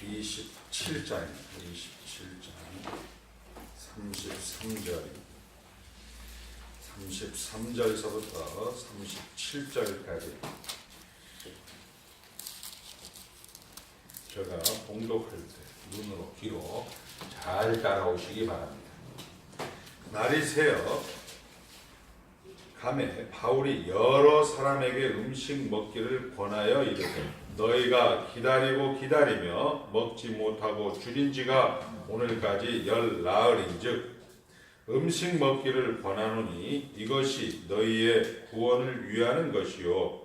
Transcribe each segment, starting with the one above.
27장 33절서부터 37절까지 제가 봉독할 때 눈으로 귀로 잘 따라오시기 바랍니다. 날이 새어 가매 바울이 여러 사람에게 음식 먹기를 권하여 이르되 너희가 기다리고 기다리며 먹지 못하고 줄인 지가 오늘까지 열 나흘인즉 음식 먹기를 권하노니 이것이 너희의 구원을 위하는 것이요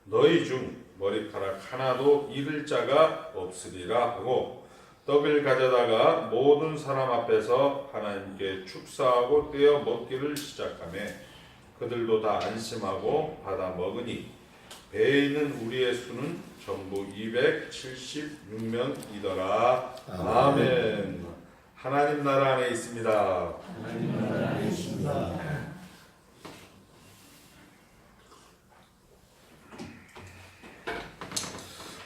너희 중 머리카락 하나도 잃을 자가 없으리라 하고 떡을 가져다가 모든 사람 앞에서 하나님께 축사하고 떼어 먹기를 시작하며 그들도 다 안심하고 받아 먹으니 배에 있는 우리의 수는 전부 276명이더라. 아멘. 하나님 나라 안에 있습니다. 하나님 나라 안에 있습니다.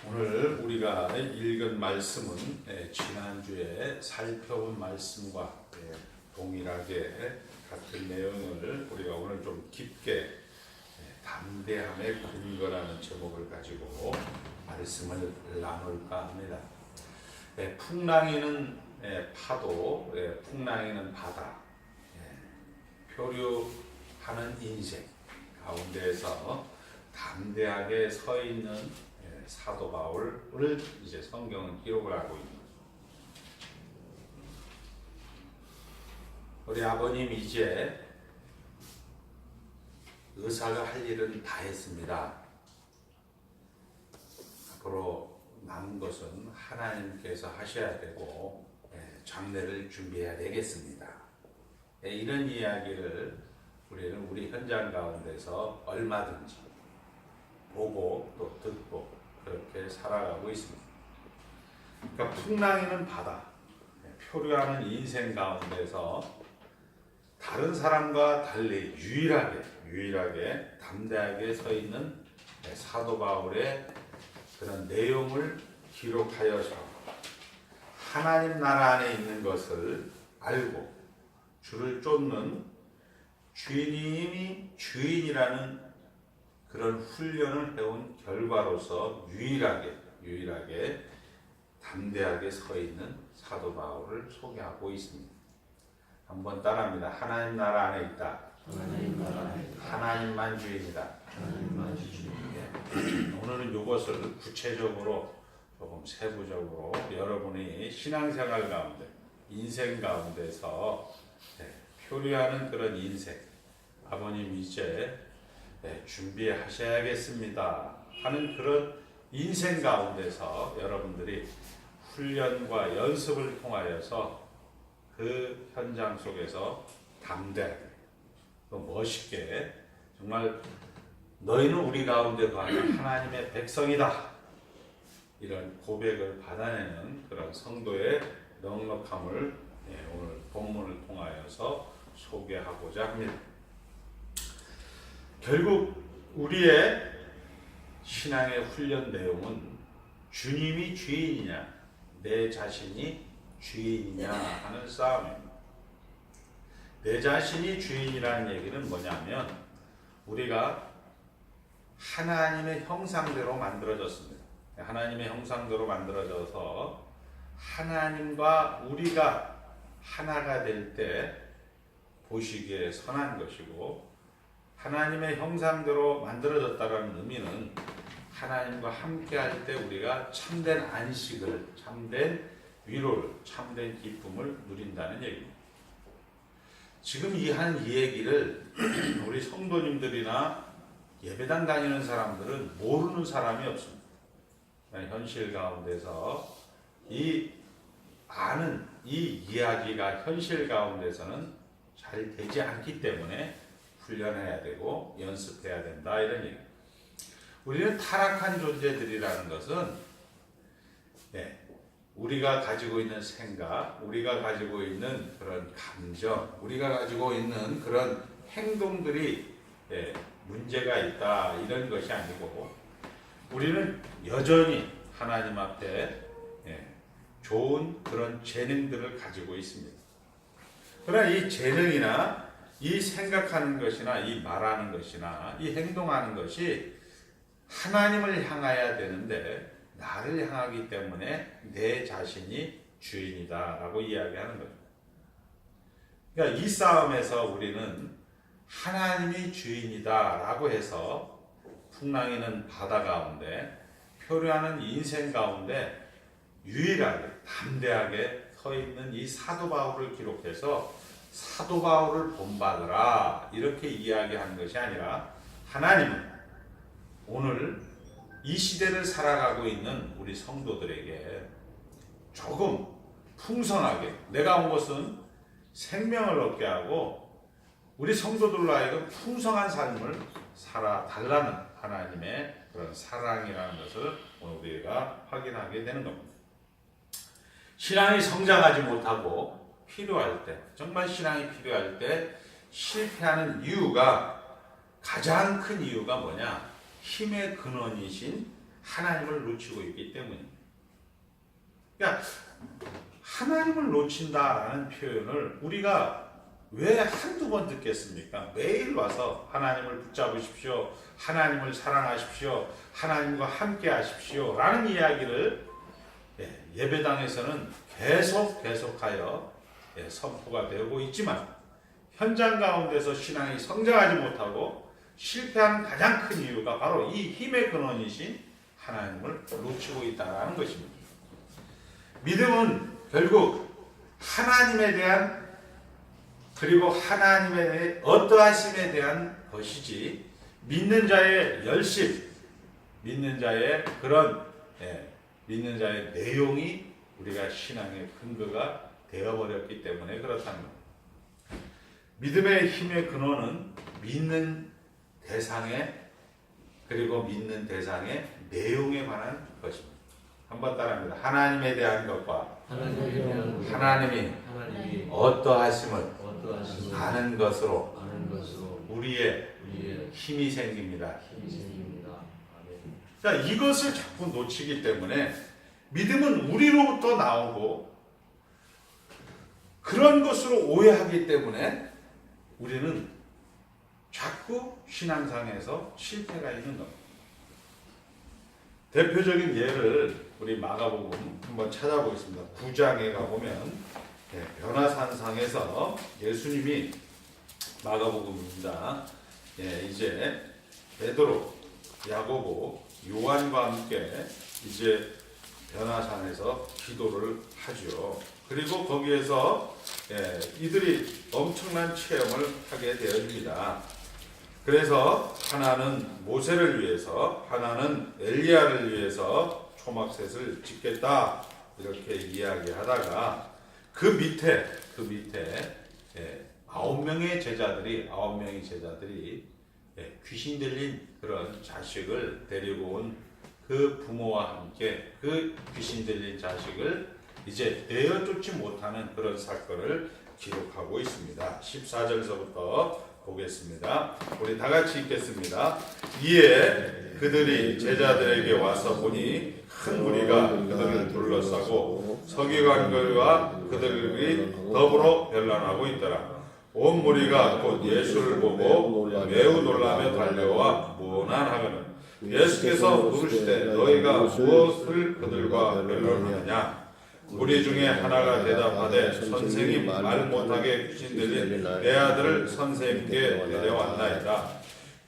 오늘 우리가 읽은 말씀은 지난주에 살펴본 말씀과 동일하게 같은 내용을 우리가 오늘 좀 깊게 담대함의 근거라는 제목을 가지고 말씀을 나눌까 합니다. 풍랑이는 파도, 풍랑이는 바다, 표류하는 인생 가운데에서 담대하게 서 있는 사도 바울을 이제 성경은 기록을 하고 있는 거죠. 우리 아버님 이제 의사가 할 일은 다 했습니다. 앞으로 남은 것은 하나님께서 하셔야 되고 장례를 준비해야 되겠습니다. 이런 이야기를 우리는 우리 현장 가운데서 얼마든지 보고 또 듣고 그렇게 살아가고 있습니다. 그러니까 풍랑이는 바다, 표류하는 인생 가운데서 다른 사람과 달리 유일하게 담대하게 서 있는 사도 바울의 그런 내용을 기록하여서 하나님 나라 안에 있는 것을 알고 주를 쫓는 주님이 주인이라는 그런 훈련을 해온 결과로서 유일하게 담대하게 서 있는 사도 바울을 소개하고 있습니다. 한번 따라합니다. 하나님 나라 안에 있다. 하나님 나라 안에 있다. 하나님만 주인이다. 하나님만 주인이다. 오늘은 이것을 구체적으로 조금 세부적으로 여러분이 신앙생활 가운데 인생 가운데서 표류하는 그런 인생 아버님 이제 준비하셔야겠습니다 하는 그런 인생 가운데서 여러분들이 훈련과 연습을 통하여서 그 현장 속에서 담대하게 또 멋있게 정말 너희는 우리 가운데 거하는 하나님의 백성이다 이런 고백을 받아내는 그런 성도의 넉넉함을 오늘 본문을 통하여서 소개하고자 합니다. 결국 우리의 신앙의 훈련 내용은 주님이 주인이냐 내 자신이 주인이냐 하는 싸움입니다. 내 자신이 주인이라는 얘기는 뭐냐면 우리가 하나님의 형상대로 만들어졌습니다. 하나님의 형상대로 만들어져서 하나님과 우리가 하나가 될 때 보시기에 선한 것이고 하나님의 형상대로 만들어졌다는 의미는 하나님과 함께 할 때 우리가 참된 안식을, 참된 위로를, 참된 기쁨을 누린다는 얘기입니다. 지금 이 얘기를 우리 성도님들이나 예배당 다니는 사람들은 모르는 사람이 없습니다. 현실 가운데서 이 이야기가 현실 가운데서는 잘 되지 않기 때문에 훈련해야 되고 연습해야 된다 이런 얘기. 우리는 타락한 존재들이라는 것은 우리가 가지고 있는 생각, 우리가 가지고 있는 그런 감정, 우리가 가지고 있는 그런 행동들이 문제가 있다 이런 것이 아니고 우리는 여전히 하나님 앞에 좋은 그런 재능들을 가지고 있습니다. 그러나 이 재능이나 이 생각하는 것이나 이 말하는 것이나 이 행동하는 것이 하나님을 향하여야 되는데 나를 향하기 때문에 내 자신이 주인이다 라고 이야기하는 겁니다. 그러니까 이 싸움에서 우리는 하나님이 주인이다 라고 해서 풍랑이는 바다 가운데 표류하는 인생 가운데 유일하게 담대하게 서 있는 이 사도 바울을 기록해서 사도 바울을 본받으라 이렇게 이야기하는 것이 아니라 하나님은 오늘 이 시대를 살아가고 있는 우리 성도들에게 조금 풍성하게 내가 온 것은 생명을 얻게 하고 우리 성도들로 하여금 풍성한 삶을 살아달라는 하나님의 그런 사랑이라는 것을 오늘 우리가 확인하게 되는 겁니다. 신앙이 성장하지 못하고 필요할 때, 정말 신앙이 필요할 때 실패하는 이유가 가장 큰 이유가 뭐냐? 힘의 근원이신 하나님을 놓치고 있기 때문입니다. 그러니까 하나님을 놓친다라는 표현을 우리가 왜 한두 번 듣겠습니까? 매일 와서 하나님을 붙잡으십시오. 하나님을 사랑하십시오. 하나님과 함께 하십시오. 라는 이야기를 예배당에서는 계속하여 선포가 되고 있지만 현장 가운데서 신앙이 성장하지 못하고 실패하는 가장 큰 이유가 바로 이 힘의 근원이신 하나님을 놓치고 있다는 것입니다. 믿음은 결국 하나님에 대한 그리고 하나님의 어떠하심에 대한 것이지 믿는 자의 열심, 믿는 자의 그런 믿는 자의 내용이 우리가 신앙의 근거가 되어버렸기 때문에 그렇다는 겁니다. 믿음의 힘의 근원은 믿는 대상의 그리고 믿는 대상의 내용에 관한 것입니다. 한번 따라합니다. 하나님에 대한 것과 하나님이 어떠하심을 아는 것으로 우리의 힘이 생깁니다. 자, 이것을 자꾸 놓치기 때문에 믿음은 우리로부터 나오고 그런 것으로 오해하기 때문에 우리는 자꾸 신앙상에서 실패가 있는 겁니다. 대표적인 예를 우리 마가복음 한번 찾아보겠습니다. 9장에 가보면 변화산상에서 예수님이 마가복음입니다. 이제 베드로, 야고보, 요한과 함께 이제 변화산에서 기도를 하죠. 그리고 거기에서 이들이 엄청난 체험을 하게 되어집니다. 그래서 하나는 모세를 위해서, 하나는 엘리야를 위해서 초막셋을 짓겠다 이렇게 이야기하다가 그 밑에 9명의 제자들이 귀신 들린 그런 자식을 데리고 온 그 부모와 함께 그 귀신 들린 자식을 이제 내어쫓지 못하는 그런 사건을 기록하고 있습니다. 14절서부터 보겠습니다. 우리 다 같이 읽겠습니다. 이에 그들이 제자들에게 와서 보니 큰 무리가 그들을 둘러싸고 서기관들과 그들이 더불어 변론하고 있더라. 온 무리가 곧 예수를 보고 매우 놀라며 달려와 무난하거늘 예수께서 물으시되 너희가 무엇을 그들과 변론하느냐? 무리 중에 하나가 대답하되 선생님 말 못하게 귀신 들린 내 아들을 선생님께 데려왔나이다.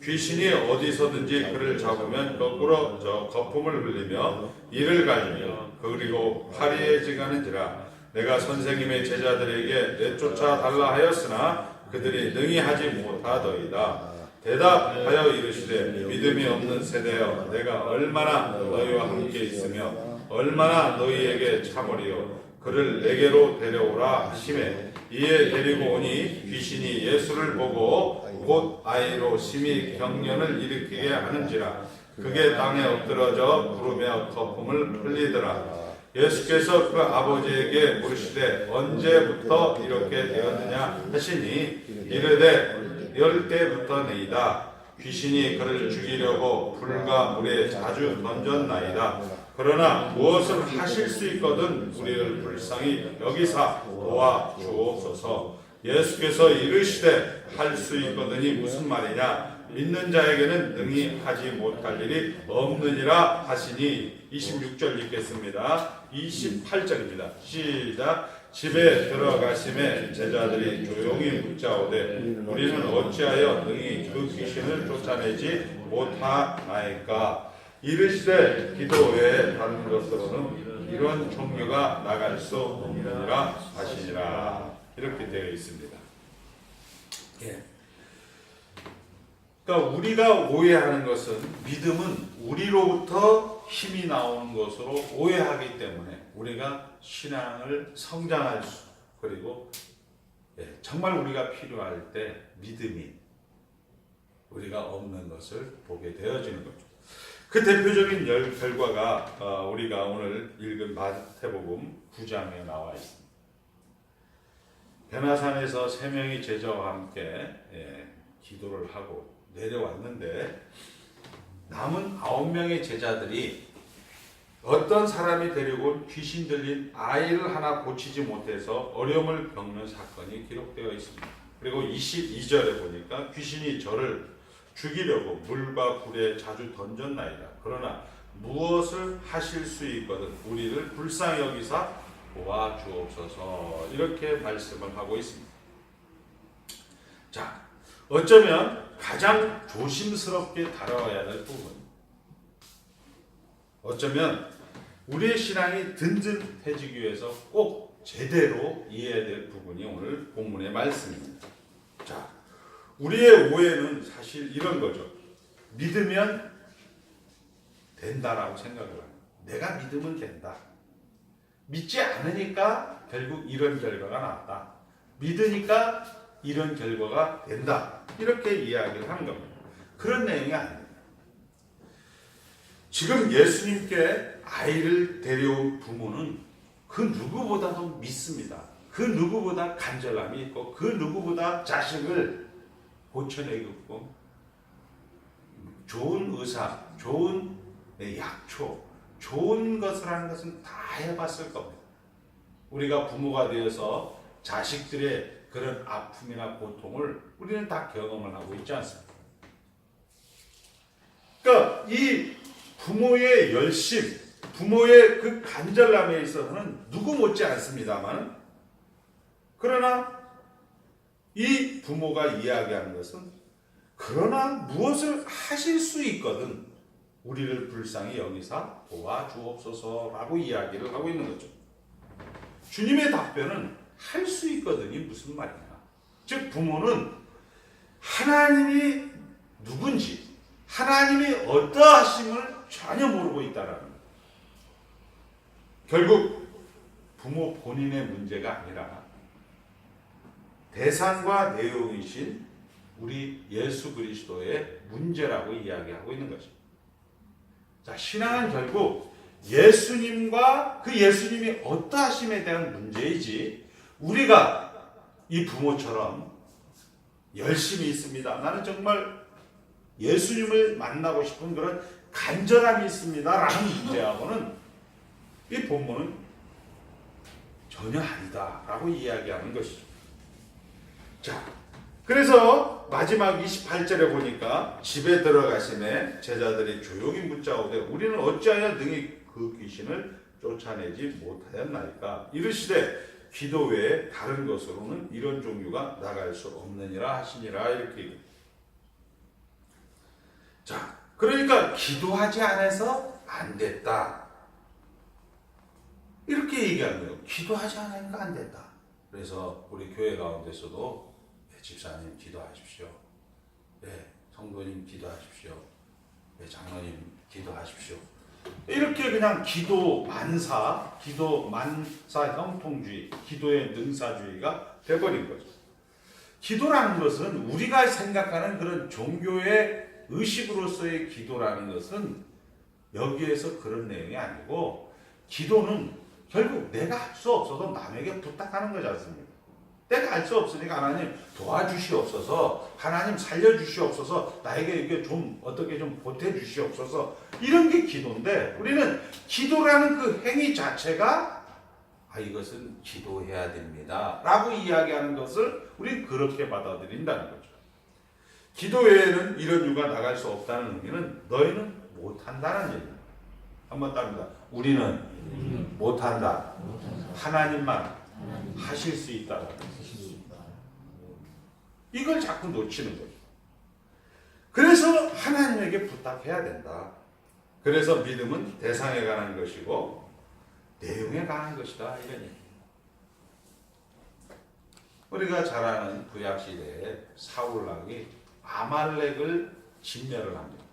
귀신이 어디서든지 그를 잡으면 거꾸로 저 거품을 흘리며 이를 갈며 그리고 파리해지가는지라. 내가 선생님의 제자들에게 내쫓아 달라 하였으나 그들이 능히 하지 못하더이다. 대답하여 이르시되 믿음이 없는 세대여 내가 얼마나 너희와 함께 있으며 얼마나 너희에게 참으리요. 그를 내게로 데려오라 하시매 이에 데리고 오니 귀신이 예수를 보고 곧 아이로 심히 경련을 일으키게 하는지라. 그게 땅에 엎드러져 부르며 거품을 흘리더라. 예수께서 그 아버지에게 물으시되 언제부터 이렇게 되었느냐 하시니 이르되 10대부터니이다. 귀신이 그를 죽이려고 불과 물에 자주 던졌나이다. 그러나 무엇을 하실 수 있거든 우리를 불쌍히 여기사 도와 주옵소서. 예수께서 이르시되 할 수 있거든이 무슨 말이냐? 믿는 자에게는 능히 하지 못할 일이 없느니라 하시니. 26절 읽겠습니다. 28절입니다. 시작. 집에 들어가심에 제자들이 조용히 묻자오되 우리는 어찌하여 능히 그 귀신을 쫓아내지 못하나이까? 이르시되 기도 외에 다른 것으로는 이런 종류가 나갈 수 없느니라 하시니라. 이렇게 되어 있습니다. 예. 그러니까 우리가 오해하는 것은, 믿음은 우리로부터 힘이 나오는 것으로 오해하기 때문에 우리가 신앙을 성장할 수, 그리고 정말 우리가 필요할 때 믿음이 우리가 없는 것을 보게 되어지는 거죠. 그 대표적인 결과가 우리가 오늘 읽은 마태복음 9장에 나와 있습니다. 베나산에서 3명의 제자와 함께 기도를 하고 내려왔는데 남은 9명의 제자들이 어떤 사람이 데리고 온 귀신 들린 아이를 하나 고치지 못해서 어려움을 겪는 사건이 기록되어 있습니다. 그리고 22절에 보니까 귀신이 저를 죽이려고 물과 불에 자주 던졌나이다. 그러나 무엇을 하실 수 있거든 우리를 불쌍히 여기사 도와주옵소서. 이렇게 말씀을 하고 있습니다. 자, 어쩌면 가장 조심스럽게 다뤄야 될 부분, 어쩌면 우리의 신앙이 든든해지기 위해서 꼭 제대로 이해해야 될 부분이 오늘 본문의 말씀입니다. 자, 우리의 오해는 사실 이런 거죠. 믿으면 된다라고 생각을 합니다. 내가 믿으면 된다. 믿지 않으니까 결국 이런 결과가 나왔다. 믿으니까 이런 결과가 된다. 이렇게 이야기를 하는 겁니다. 그런 내용이 아닙니다. 지금 예수님께 아이를 데려온 부모는 그 누구보다도 믿습니다. 그 누구보다 간절함이 있고 그 누구보다 자식을 고쳐내겠고 좋은 의사, 좋은 약초, 좋은 것을 하는 것은 다 해봤을 겁니다. 우리가 부모가 되어서 자식들의 그런 아픔이나 고통을 우리는 다 경험을 하고 있지 않습니까? 그러니까 이 부모의 열심, 부모의 그 간절함에 있어서는 누구 못지 않습니다만, 그러나 이 부모가 이야기하는 것은 그러나 무엇을 하실 수 있거든 우리를 불쌍히 여기사 도와주옵소서라고 이야기를 하고 있는 거죠. 주님의 답변은 할 수 있거든이 무슨 말이냐. 즉 부모는 하나님이 누군지, 하나님이 어떠하심을 전혀 모르고 있다라는 거예요. 결국 부모 본인의 문제가 아니라 대상과 내용이신 우리 예수 그리스도의 문제라고 이야기하고 있는 것입니다. 자, 신앙은 결국 예수님과 그 예수님이 어떠하심에 대한 문제이지, 우리가 이 부모처럼 열심히 있습니다, 나는 정말 예수님을 만나고 싶은 그런 간절함이 있습니다 라는 문제하고는 이 본문은 전혀 아니다 라고 이야기하는 것이죠. 자, 그래서 마지막 28절에 보니까 집에 들어가심에 제자들이 조용히 묻자오되 우리는 어찌하여 능히 그 귀신을 쫓아내지 못하였나이까? 이르시되 기도 외에 다른 것으로는 이런 종류가 나갈 수 없느니라 하시니라. 이렇게 얘기합니다. 자, 그러니까 기도하지 않아서 안 됐다, 이렇게 얘기하는 거예요. 기도하지 않으니까 안 됐다. 그래서 우리 교회 가운데서도 집사님 기도하십시오, 성도님 기도하십시오, 장로님 기도하십시오, 이렇게 그냥 기도 만사 형통주의, 기도의 능사주의가 돼버린 거죠. 기도라는 것은 우리가 생각하는 그런 종교의 의식으로서의 기도라는 것은 여기에서 그런 내용이 아니고, 기도는 결국 내가 할 수 없어서 남에게 부탁하는 거지 않습니까? 내가 알 수 없으니까 하나님 도와주시옵소서, 하나님 살려주시옵소서, 나에게 이게 좀 어떻게 좀 보태주시옵소서, 이런 게 기도인데, 우리는 기도라는 그 행위 자체가 이것은 기도해야 됩니다 라고 이야기하는 것을 우리는 그렇게 받아들인다는 거죠. 기도 외에는 이런 유가 나갈 수 없다는 의미는 너희는 못한다는 얘기입니다. 한번 따릅니다. 우리는 못한다. 하나님만 하실 수 있다. 이걸 자꾸 놓치는 거죠. 그래서 하나님에게 부탁해야 된다. 그래서 믿음은 대상에 관한 것이고 내용에 관한 것이다, 이런 얘기예요. 우리가 잘 아는 구약시대에 사울왕이 아말렉을 진멸을 합니다.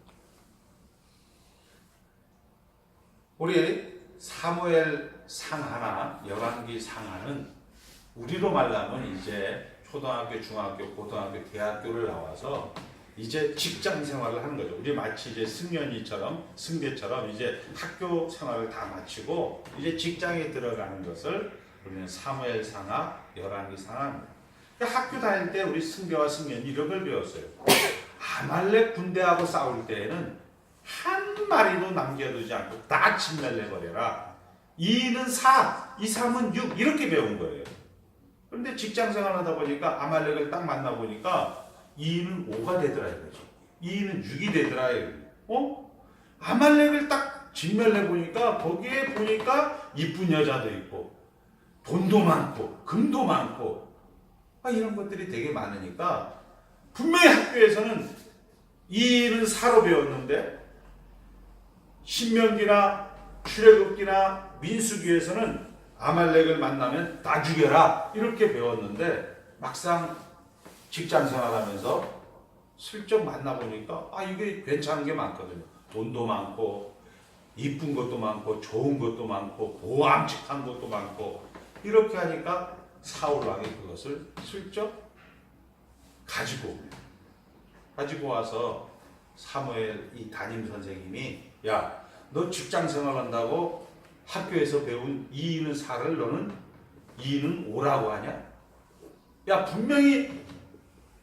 우리 사무엘 상하나 열왕기 상하는 우리로 말하면 이제 초등학교, 중학교, 고등학교, 대학교를 나와서 이제 직장 생활을 하는 거죠. 우리 마치 이제 승대처럼 이제 학교 생활을 다 마치고 이제 직장에 들어가는 것을 우리는 사무엘 상하, 열왕기 상하입니다. 학교 다닐 때 우리 승배와 승연이 이런 걸 배웠어요. 아말렉 군대하고 싸울 때에는 한 마리도 남겨두지 않고 다 진멸해버려라. 2는 4, 2, 3은 6 이렇게 배운 거예요. 그런데 직장생활 하다 보니까 아말렉을 딱 만나보니까 2는 5가 되더라 이거죠. 2는 6이 되더라 이거죠. 아말렉을 딱 진멸해보니까 거기에 보니까 이쁜 여자도 있고 돈도 많고 금도 많고 이런 것들이 되게 많으니까 분명히 학교에서는 2는 4로 배웠는데 신명기나 출애굽기나 민수기에서는 아말렉을 만나면 다 죽여라 이렇게 배웠는데 막상 직장생활하면서 슬쩍 만나보니까 이게 괜찮은 게 많거든요. 돈도 많고 이쁜 것도 많고 좋은 것도 많고 보암직한 것도 많고 이렇게 하니까 사울왕이 그것을 슬쩍 가지고 와서 사무엘 이 담임 선생님이 야, 너 직장생활 한다고 학교에서 배운 2는 4를 너는 2는 5라고 하냐? 야, 분명히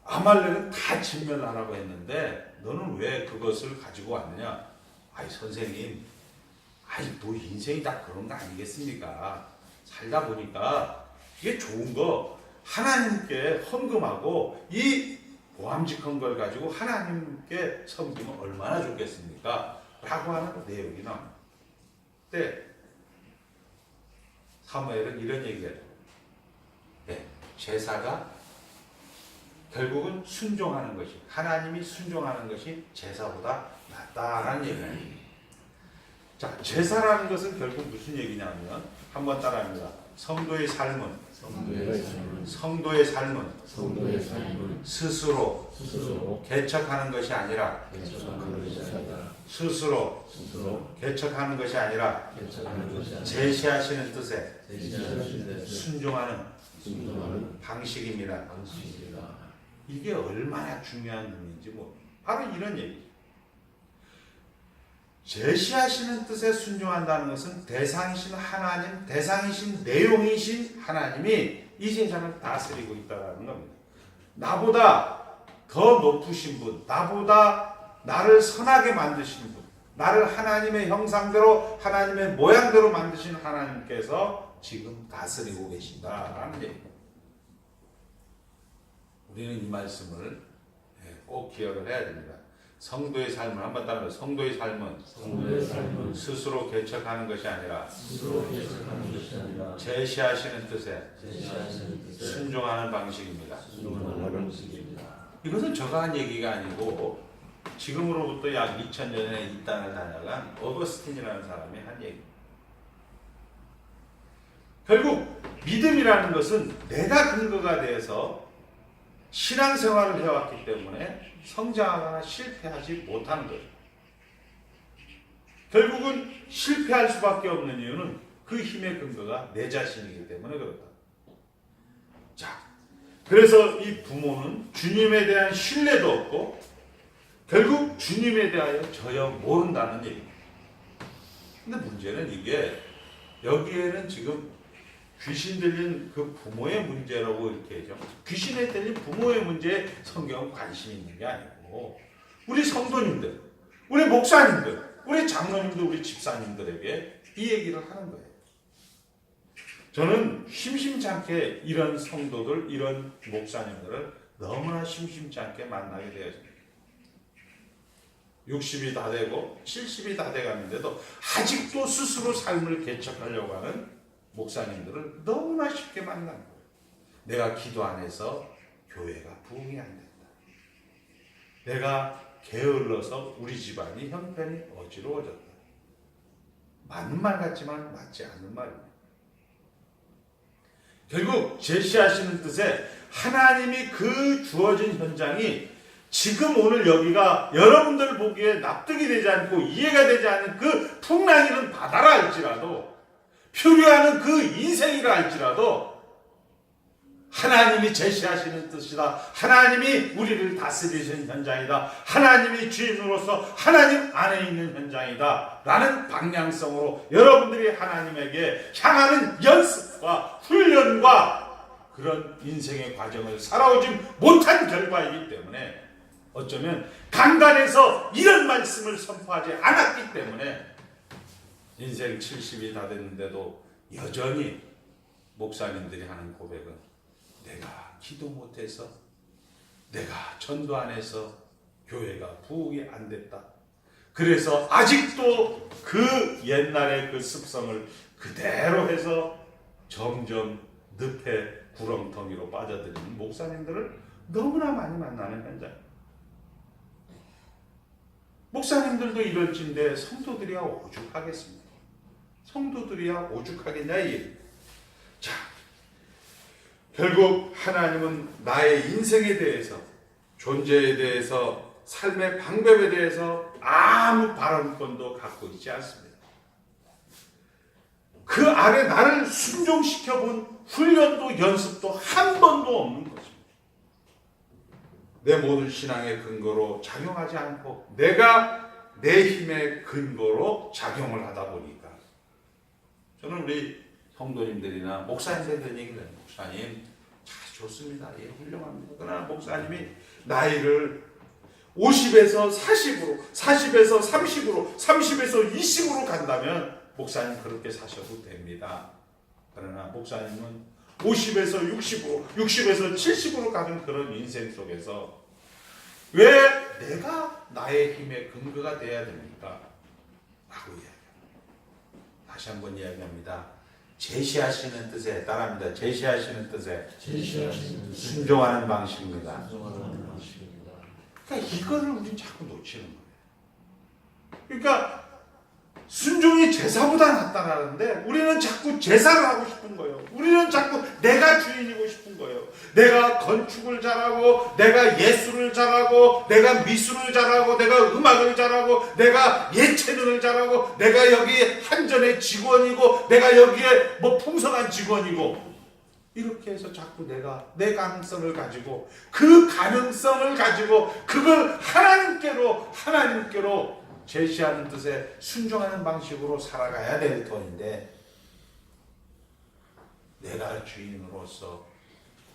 아말렉은 다 진멸하라고 했는데 너는 왜 그것을 가지고 왔느냐? 선생님, 뭐 인생이 다 그런 거 아니겠습니까? 살다 보니까 이게 좋은 거 하나님께 헌금하고 이 보암직한 걸 가지고 하나님께 섬기면 얼마나 좋겠습니까? 라고 하는 내용이 나옵니다. 그때 사무엘은 이런 얘기를 해요. 제사가 결국은 순종하는 것이, 하나님이 순종하는 것이 제사보다 낫다라는 얘기예요. 자, 제사라는 것은 결국 무슨 얘기냐면 한번 따라합니다. 성도의 삶은 스스로 개척하는 것이 아니라 제시하시는 뜻에 순종하는 방식입니다. 이게 얼마나 중요한 의미인지 바로 이런 얘기죠. 제시하시는 뜻에 순종한다는 것은 대상이신 하나님, 대상이신 내용이신 하나님이 이 세상을 다스리고 있다는 겁니다. 나보다 더 높으신 분, 나보다 나를 선하게 만드신 분, 나를 하나님의 형상대로 하나님의 모양대로 만드신 하나님께서 지금 다스리고 계신다라는 얘기입니다. 우리는 이 말씀을 꼭 기억을 해야 됩니다. 성도의 삶은 한번 따라서 성도의 삶은 스스로 개척하는 것이 아니라 제시하시는 뜻에 순종하는 방식입니다. 이것은 제가 한 얘기가 아니고 지금으로부터 약 2000년에 이 땅을 다녀간 어거스틴이라는 사람이 한 얘기입니다. 결국 믿음이라는 것은 내가 근거가 돼서 신앙생활을 해왔기 때문에 성장하거나 실패하지 못하는 거죠. 결국은 실패할 수밖에 없는 이유는 그 힘의 근거가 내 자신이기 때문에 그렇다. 자, 그래서 이 부모는 주님에 대한 신뢰도 없고 결국 주님에 대하여 전혀 모른다는 얘기입니다. 근데 문제는 이게 여기에는 지금 귀신 들린 그 부모의 문제라고 이렇게 하죠. 귀신에 들린 부모의 문제에 성경은 관심이 있는 게 아니고 우리 성도님들, 우리 목사님들, 우리 장로님들, 우리 집사님들에게 이 얘기를 하는 거예요. 저는 심심치 않게 이런 성도들, 이런 목사님들을 너무나 심심치 않게 만나게 되었습니다. 60이 다 되고 70이 다 돼가는데도 아직도 스스로 삶을 개척하려고 하는 목사님들을 너무나 쉽게 만난 거예요. 내가 기도 안 해서 교회가 부흥이 안 된다. 내가 게을러서 우리 집안이 형편이 어지러워졌다. 맞는 말 같지만 맞지 않는 말입니다. 결국 제시하시는 뜻에 하나님이 그 주어진 현장이 지금 오늘 여기가 여러분들 보기에 납득이 되지 않고 이해가 되지 않는 그 풍랑이는 바다라 할지라도 표류하는 그 인생이라 할지라도 하나님이 제시하시는 뜻이다. 하나님이 우리를 다스리시는 현장이다. 하나님이 주인으로서 하나님 안에 있는 현장이다. 라는 방향성으로 여러분들이 하나님에게 향하는 연습과 훈련과 그런 인생의 과정을 살아오지 못한 결과이기 때문에 어쩌면 강단에서 이런 말씀을 선포하지 않았기 때문에 인생 70이 다 됐는데도 여전히 목사님들이 하는 고백은 내가 기도 못해서, 내가 전도 안 해서 교회가 부흥이 안 됐다. 그래서 아직도 그 옛날의 그 습성을 그대로 해서 점점 늪에 구렁텅이로 빠져드리는 목사님들을 너무나 많이 만나는 현장. 목사님들도 이럴진데 성도들이야 오죽하겠습니까? 성도들이야 오죽하겠냐 이 얘기. 자, 결국 하나님은 나의 인생에 대해서, 존재에 대해서, 삶의 방법에 대해서 아무 발언권도 갖고 있지 않습니다. 그 아래 나를 순종시켜본 훈련도 연습도 한 번도 없는 것입니다. 내 모든 신앙의 근거로 작용하지 않고 내가 내 힘의 근거로 작용을 하다 보니까 저는 우리 성도님들이나 목사님들 얘기를 해요. 목사님 잘 좋습니다. 예, 훌륭합니다. 그러나 목사님이 나이를 50에서 40으로, 40에서 30으로, 30에서 20으로 간다면 목사님 그렇게 사셔도 됩니다. 그러나 목사님은 50에서 60으로, 60에서 70으로 가는 그런 인생 속에서 왜 내가 나의 힘의 근거가 돼야 됩니까? 라고 이야기합니다. 다시 한번 이야기합니다. 제시하시는 뜻에 따라합니다. 제시하시는 뜻에 순종하는 방식입니다. 그러니까 이거를 우리는 자꾸 놓치는 거예요. 그러니까 순종이 제사보다 낫다라는데 우리는 자꾸 제사를 하고 싶은 거예요. 우리는 자꾸 내가 주인이고 싶은 거예요. 내가 건축을 잘하고, 내가 예술을 잘하고, 내가 미술을 잘하고, 내가 음악을 잘하고, 내가 예체능을 잘하고, 내가 여기 한전의 직원이고, 내가 여기에 뭐 풍성한 직원이고, 이렇게 해서 자꾸 내가 내 가능성을 가지고, 그 가능성을 가지고 그걸 하나님께로 제시하는 뜻에 순종하는 방식으로 살아가야 될 터인데, 내가 주인으로서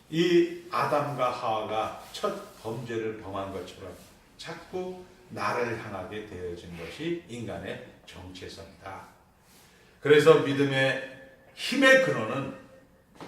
이 아담과 하와가 첫 범죄를 범한 것처럼 자꾸 나를 향하게 되어진 것이 인간의 정체성이다. 그래서 믿음의 힘의 근원은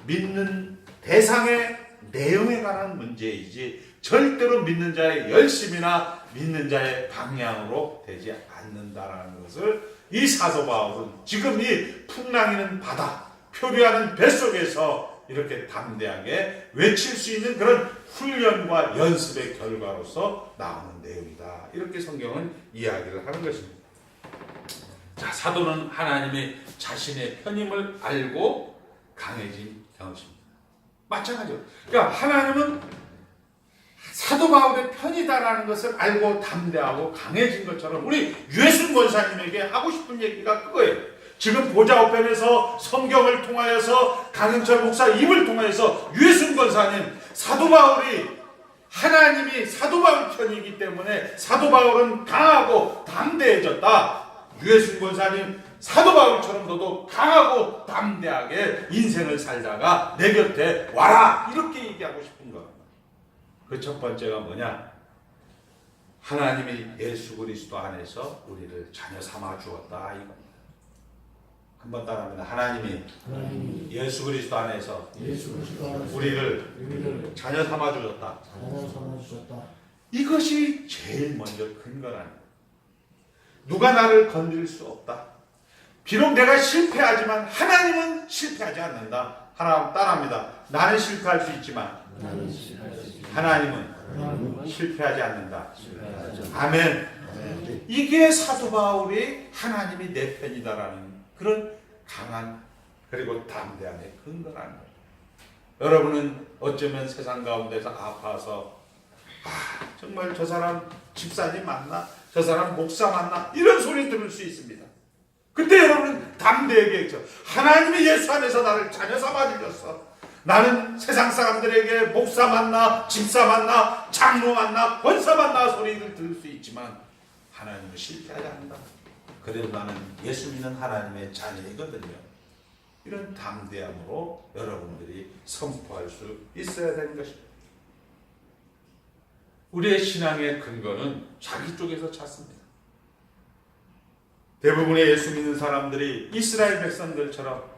믿는 대상의 내용에 관한 문제이지 절대로 믿는 자의 열심이나 믿는 자의 방향으로 되지 않는다라는 것을 이 사도 바울은 지금 이 풍랑이는 바다, 표류하는 뱃속에서 이렇게 담대하게 외칠 수 있는 그런 훈련과 연습의 결과로서 나오는 내용이다. 이렇게 성경은 이야기를 하는 것입니다. 자, 사도는 하나님의 자신의 편임을 알고 강해진 경우입니다. 마찬가지로. 그러니까 하나님은 사도 바울의 편이다라는 것을 알고 담대하고 강해진 것처럼 우리 유해순 권사님에게 하고 싶은 얘기가 그거예요. 지금 보좌우편에서 성경을 통하여서 강은철 목사 입을 통하여서 유해순 권사님, 사도 바울이 하나님이 사도 바울 편이기 때문에 사도 바울은 강하고 담대해졌다. 유해순 권사님 사도 바울처럼 너도 강하고 담대하게 인생을 살다가 내 곁에 와라, 이렇게 얘기하고 싶은 거야. 그 첫 번째가 뭐냐? 하나님이 예수 그리스도 안에서 우리를 자녀 삼아 주었다, 이겁니다. 한번 따라합니다. 하나님이 예수 그리스도 안에서 우리를 자녀 삼아 주셨다. 이것이 제일 먼저 근거라는 거예요. 누가 나를 건드릴 수 없다. 비록 내가 실패하지만 하나님은 실패하지 않는다. 하나 따라합니다. 나는 실패할 수 있지만 하나님은 실패하지 않는다. 아멘. 이게 사도 바울이 하나님이 내 편이다라는 그런 강한 그리고 담대함의 근거라는 거예요. 여러분은 어쩌면 세상 가운데서 아파서 정말 저 사람 집사님 맞나? 저 사람 목사 맞나? 이런 소리 들을 수 있습니다. 그때 여러분은 담대하게 했죠. 하나님이 예수 안에서 나를 자녀 삼아 주셨어. 나는 세상 사람들에게 목사 맞나? 집사 맞나? 장로 맞나? 권사 맞나? 소리를 들을 수 있지만 하나님은 실패하지 않는다. 그래도 나는 예수 믿는 하나님의 자녀이거든요. 이런 담대함으로 여러분들이 선포할 수 있어야 되는 것입니다. 우리의 신앙의 근거는 자기 쪽에서 찾습니다. 대부분의 예수 믿는 사람들이 이스라엘 백성들처럼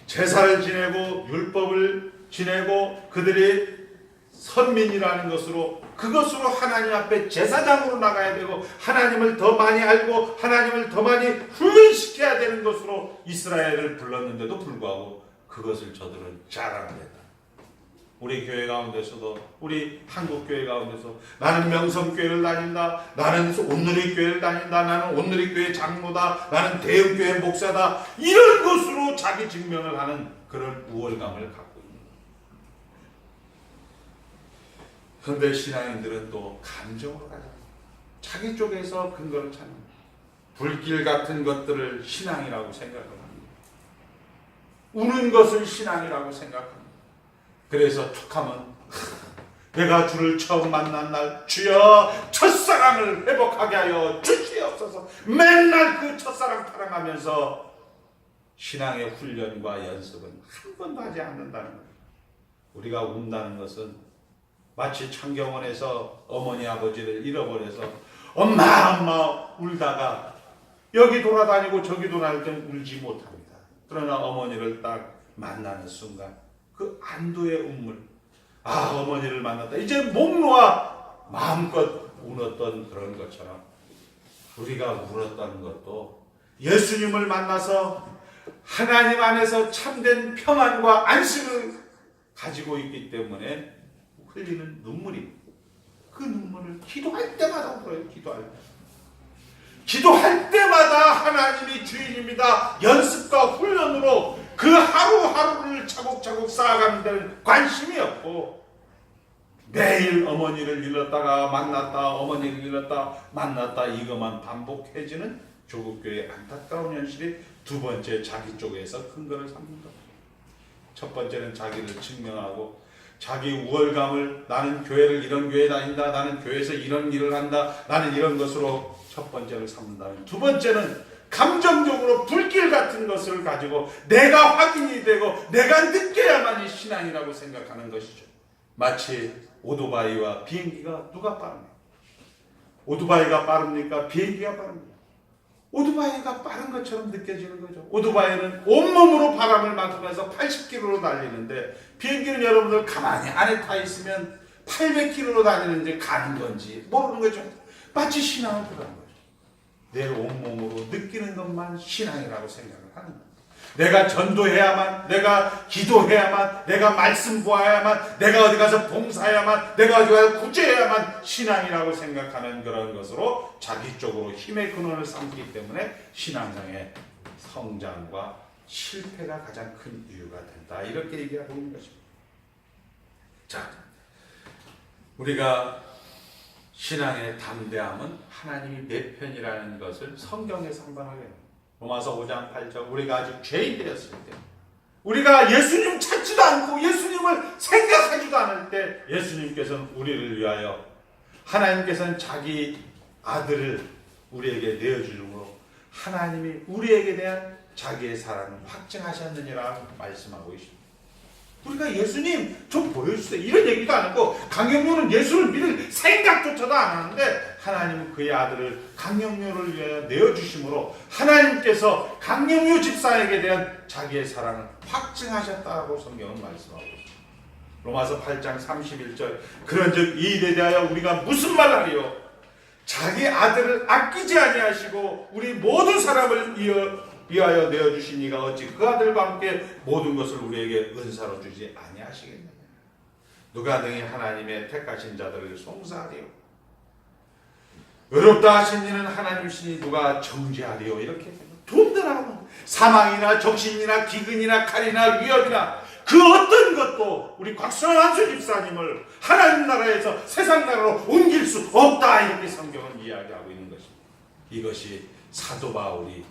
제사를 지내고 율법을 지내고 그들이 선민이라는 것으로 그것으로 하나님 앞에 제사장으로 나가야 되고 하나님을 더 많이 알고 하나님을 더 많이 훈련시켜야 되는 것으로 이스라엘을 불렀는데도 불구하고 그것을 저들은 자랑합니다. 우리 교회 가운데서도 우리 한국 교회 가운데서 나는 명성교회를 다닌다. 나는 온누리교회를 다닌다. 나는 온누리교회 장로다. 나는 대형교회 목사다. 이런 것으로 자기 증명을 하는 그런 우월감을 갖고 있는 거예요. 그런데 신앙인들은 또 감정으로 가요. 자기 쪽에서 근거를 찾는 거예요. 불길 같은 것들을 신앙이라고 생각을 합니다. 우는 것을 신앙이라고 생각합니다. 그래서 툭하면 내가 주를 처음 만난 날 주여 첫사랑을 회복하게 하여 주시옵소서. 맨날 그 첫사랑 타령하면서 신앙의 훈련과 연습은 한 번도 하지 않는다는 거예요. 우리가 운다는 것은 마치 창경원에서 어머니 아버지를 잃어버려서 엄마 울다가 여기 돌아다니고 저기 돌아다닐 땐 울지 못합니다. 그러나 어머니를 딱 만나는 순간 그 안도의 운물, 어머니를 만났다. 이제 목 놓아 마음껏 울었던 그런 것처럼 우리가 울었던 것도 예수님을 만나서 하나님 안에서 참된 평안과 안식을 가지고 있기 때문에 흘리는 눈물입니다. 그 눈물을 기도할 때마다 울어요. 기도할 때마다 하나님이 주인입니다. 연습과 훈련으로 그 하루하루를 차곡차곡 쌓아가는 데는 관심이 없고 매일 어머니를 잃었다가 만났다, 어머니를 잃었다 만났다 이것만 반복해지는 조국교회의 안타까운 현실이 두 번째 자기 쪽에서 근거를 삼는 것. 첫 번째는 자기를 증명하고 자기 우월감을 나는 교회를 이런 교회 다닌다, 나는 교회에서 이런 일을 한다, 나는 이런 것으로 첫 번째를 삼는다면 두 번째는 감정적으로 불길 같은 것을 가지고 내가 확인이 되고 내가 느껴야만이 신앙이라고 생각하는 것이죠. 마치 오토바이와 비행기가 누가 빠릅니까? 오토바이가 빠릅니까? 비행기가 빠릅니까? 오토바이가 빠른 것처럼 느껴지는 거죠. 오토바이는 온몸으로 바람을 막으면서 80km로 달리는데 비행기는 여러분들 가만히 안에 타 있으면 800km로 다니는지 가는 건지 모르는 거죠. 마치 신앙을 그런 거죠. 내 온몸으로 느끼는 것만 신앙이라고 생각을 하는 거예요. 내가 전도해야만, 내가 기도해야만, 내가 말씀 보아야만, 내가 어디 가서 봉사해야만, 내가 어디 가서 구제해야만 신앙이라고 생각하는 그런 것으로 자기 쪽으로 힘의 근원을 삼기 때문에 신앙상의 성장과 실패가 가장 큰 이유가 된다. 이렇게 얘기하고 있는 것입니다. 자, 우리가 신앙의 담대함은 하나님이 내 편이라는 것을 성경에서 한번 하게 됩니다. 로마서 5장 8절 우리가 아직 죄인 되었을 때 우리가 예수님 찾지도 않고 예수님을 생각하지도 않을 때 예수님께서는 우리를 위하여 하나님께서는 자기 아들을 우리에게 내어주므로 하나님이 우리에게 대한 자기의 사랑을 확증하셨느니라 말씀하고 있습니다. 우리가 예수님 좀 보여주세요 이런 얘기도 안 하고, 강영료는 예수를 믿을 생각조차도 안 하는데 하나님은 그의 아들을 강영료를 위하여 내어주심으로 하나님께서 강영료 집사에게 대한 자기의 사랑을 확증하셨다고 성경은 말씀하고 있습니다. 로마서 8장 31절 그런즉 이 일에 대하여 우리가 무슨 말하리요? 자기 아들을 아끼지 아니하시고 우리 모든 사람을 위하여 내어주신 이가 어찌 그 아들과 함께 모든 것을 우리에게 은사로 주지 아니하시겠느냐. 누가 능히 하나님의 택하신 자들을 송사하리요? 의롭다 하신 이는 하나님이시니 누가 정죄하리요? 이렇게 돈들하고 사망이나 적신이나 기근이나 칼이나 위협이나 그 어떤 것도 우리 곽순환 안수 집사님을 하나님 나라에서 세상 나라로 옮길 수 없다, 이렇게 성경은 이야기하고 있는 것입니다. 이것이 사도 바울이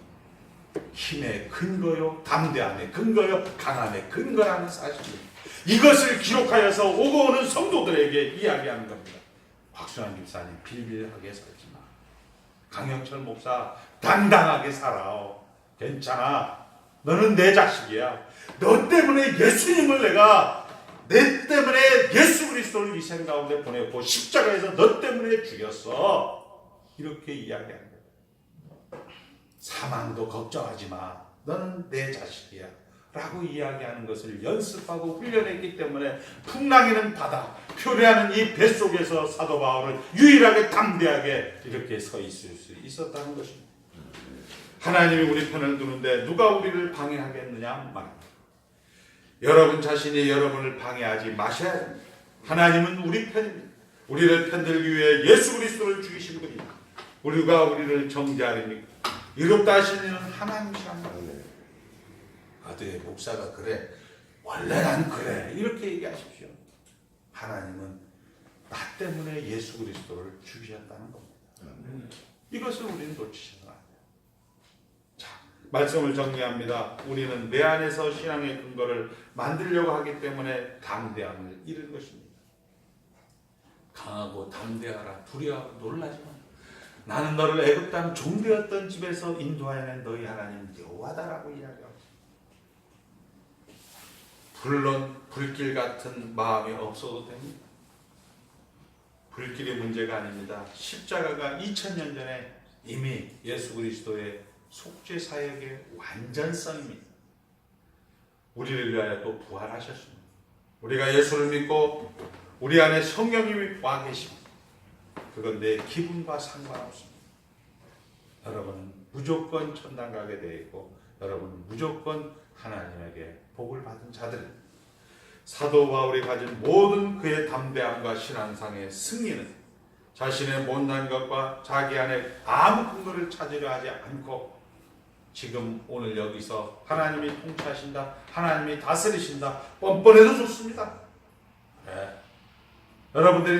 힘의 근거요, 담대함의 근거요, 강함의 근거라는 사실입니다. 이것을 기록하여서 오고 오는 성도들에게 이야기하는 겁니다. 곽순환 집사님 빌빌하게 살지 마. 강영철 목사 당당하게 살아. 괜찮아. 너는 내 자식이야. 너 때문에 예수님을 내 때문에 예수 그리스도를 이 생 가운데 보내고 십자가에서 너 때문에 죽였어. 이렇게 이야기하는 거예요. 사망도 걱정하지 마. 너는 내 자식이야. 라고 이야기하는 것을 연습하고 훈련했기 때문에 풍랑이는 바다, 표류하는 이 뱃속에서 사도 바울은 유일하게 담대하게 이렇게 서 있을 수 있었다는 것입니다. 하나님이 우리 편을 두는데 누가 우리를 방해하겠느냐 말입니다. 여러분 자신이 여러분을 방해하지 마셔야 됩니다. 하나님은 우리 편입니다. 우리를 편들기 위해 예수 그리스도를 죽이신 분입니다. 우리가 우리를 정죄하리니까 의롭다 하시는 이는 하나님이시란 말이에요. 아들 목사가 그래, 원래 난 그래, 이렇게 얘기하십시오. 하나님은 나 때문에 예수 그리스도를 죽이셨다는 겁니다. 이것을 우리는 놓치셔서 안 돼요. 자, 말씀을 정리합니다. 우리는 내 안에서 신앙의 근거를 만들려고 하기 때문에 담대함을 잃은 것입니다. 강하고 담대하라, 두려워하고 놀라지 마. 나는 너를 애굽 땅 종되었던 집에서 인도하여낸 너희 하나님 여호와다라고 이야기하고, 물론 불길 같은 마음이 없어도 됩니다. 불길이 문제가 아닙니다. 십자가가 2000년 전에 이미 예수 그리스도의 속죄 사역의 완전성입니다. 우리를 위하여 또 부활하셨습니다. 우리가 예수를 믿고 우리 안에 성령님이 와 계십니다. 그건 내 기분과 상관없습니다. 여러분은 무조건 천당 가게 되어 있고 여러분은 무조건 하나님에게 복을 받은 자들입니다. 사도 바울이 가진 모든 그의 담대함과 신앙상의 승리는 자신의 못난 것과 자기 안에 아무 근거를 찾으려 하지 않고 지금 오늘 여기서 하나님이 통치하신다, 하나님이 다스리신다, 뻔뻔해도 좋습니다. 네. 여러분들이